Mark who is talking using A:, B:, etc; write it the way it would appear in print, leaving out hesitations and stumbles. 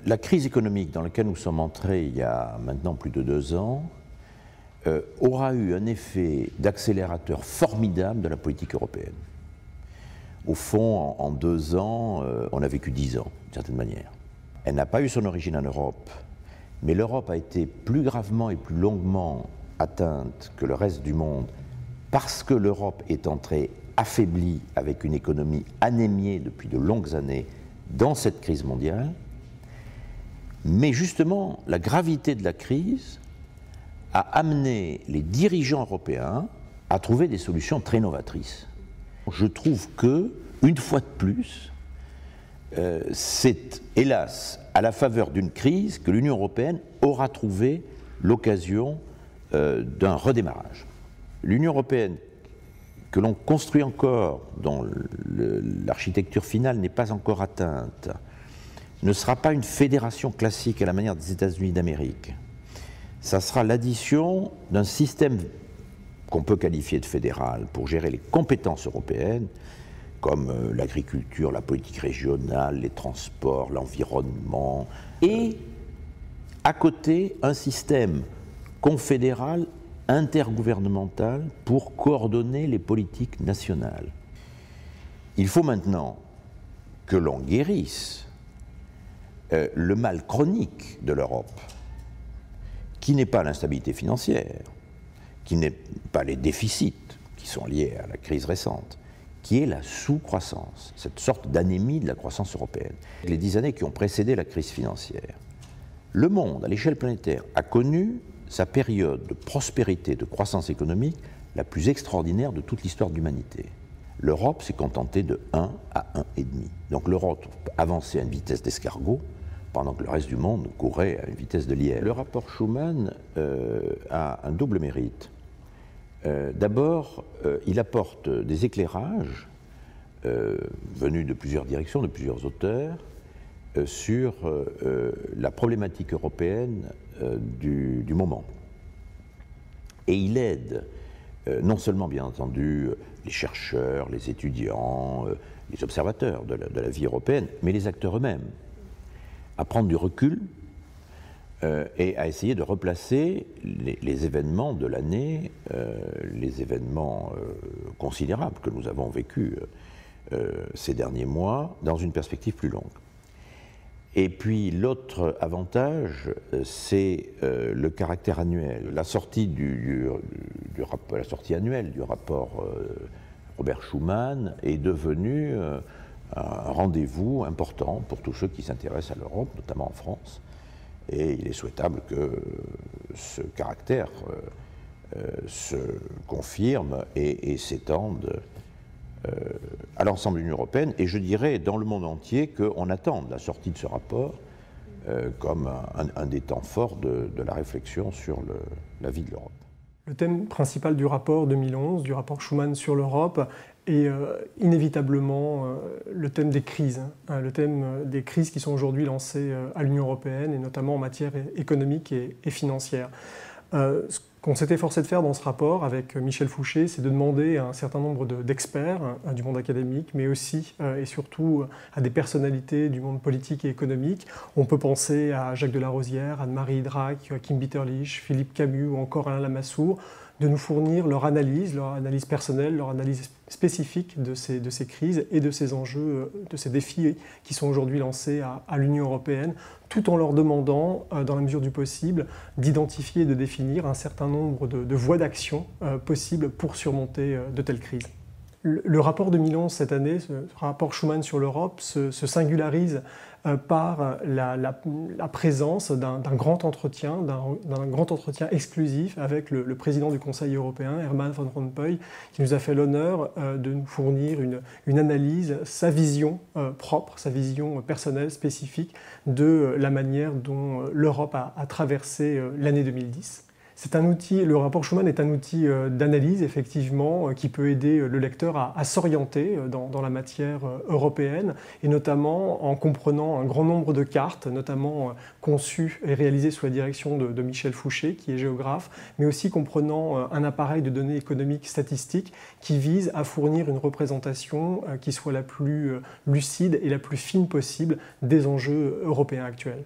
A: La crise économique dans laquelle nous sommes entrés il y a maintenant plus de 2 ans aura eu un effet d'accélérateur formidable de la politique européenne. Au fond, en 2 ans, on a vécu 10 ans, d'une certaine manière. Elle n'a pas eu son origine en Europe, mais l'Europe a été plus gravement et plus longuement atteinte que le reste du monde parce que l'Europe est entrée affaiblie avec une économie anémiée depuis de longues années dans cette crise mondiale. Mais justement, la gravité de la crise a amené les dirigeants européens à trouver des solutions très novatrices. Je trouve que, une fois de plus, c'est hélas à la faveur d'une crise que l'Union européenne aura trouvé l'occasion d'un redémarrage. L'Union européenne que l'on construit encore, dont l'architecture finale n'est pas encore atteinte, ne sera pas une fédération classique à la manière des États-Unis d'Amérique. Ça sera l'addition d'un système qu'on peut qualifier de fédéral pour gérer les compétences européennes, comme l'agriculture, la politique régionale, les transports, l'environnement, et à côté un système confédéral intergouvernemental pour coordonner les politiques nationales. Il faut maintenant que l'on guérisse le mal chronique de l'Europe, qui n'est pas l'instabilité financière, qui n'est pas les déficits qui sont liés à la crise récente, qui est la sous-croissance, cette sorte d'anémie de la croissance européenne. Les 10 années qui ont précédé la crise financière, le monde, à l'échelle planétaire, a connu sa période de prospérité, de croissance économique la plus extraordinaire de toute l'histoire de l'humanité. L'Europe s'est contentée de 1 à 1,5. Donc l'Europe avançait à une vitesse d'escargot, pendant que le reste du monde courait à une vitesse de lièvre. Le rapport Schuman a un double mérite. D'abord, il apporte des éclairages venus de plusieurs directions, de plusieurs auteurs, sur la problématique européenne du moment. Et il aide non seulement, bien entendu, les chercheurs, les étudiants, les observateurs de la vie européenne, mais les acteurs eux-mêmes, à prendre du recul et à essayer de replacer les événements de l'année, les événements considérables que nous avons vécus ces derniers mois, dans une perspective plus longue. Et puis l'autre avantage, c'est le caractère annuel. La sortie la sortie annuelle du rapport Robert Schuman est devenue un rendez-vous important pour tous ceux qui s'intéressent à l'Europe, notamment en France. Et il est souhaitable que ce caractère se confirme et s'étende à l'ensemble de l'Union européenne, et je dirais dans le monde entier qu'on attend la sortie de ce rapport comme un des temps forts de la réflexion sur la vie de l'Europe.
B: Le thème principal du rapport 2011, du rapport Schuman sur l'Europe, est inévitablement le thème des crises, le thème des crises qui sont aujourd'hui lancées à l'Union européenne, et notamment en matière économique et financière. Ce qu'on s'est efforcé de faire dans ce rapport avec Michel Fouché, c'est de demander à un certain nombre d'experts du monde académique, mais aussi et surtout à des personnalités du monde politique et économique. On peut penser à Jacques Delarosière, Anne-Marie Idrac, Kim Bitterlich, Philippe Camus ou encore Alain Lamassoure, de nous fournir leur analyse personnelle, leur analyse spécifique de ces crises et de ces enjeux, de ces défis qui sont aujourd'hui lancés à l'Union européenne, tout en leur demandant, dans la mesure du possible, d'identifier et de définir un certain nombre de voies d'action possibles pour surmonter de telles crises. Le rapport 2011 cette année, ce rapport Schuman sur l'Europe, se singularise par la présence d'un grand entretien exclusif avec le président du Conseil européen, Herman Van Rompuy, qui nous a fait l'honneur de nous fournir une analyse, sa vision propre, sa vision personnelle spécifique de la manière dont l'Europe a traversé l'année 2010. C'est un outil, le rapport Schuman est un outil d'analyse, effectivement, qui peut aider le lecteur à s'orienter dans la matière européenne, et notamment en comprenant un grand nombre de cartes, notamment conçues et réalisées sous la direction de Michel Fouché, qui est géographe, mais aussi comprenant un appareil de données économiques statistiques qui vise à fournir une représentation qui soit la plus lucide et la plus fine possible des enjeux européens actuels.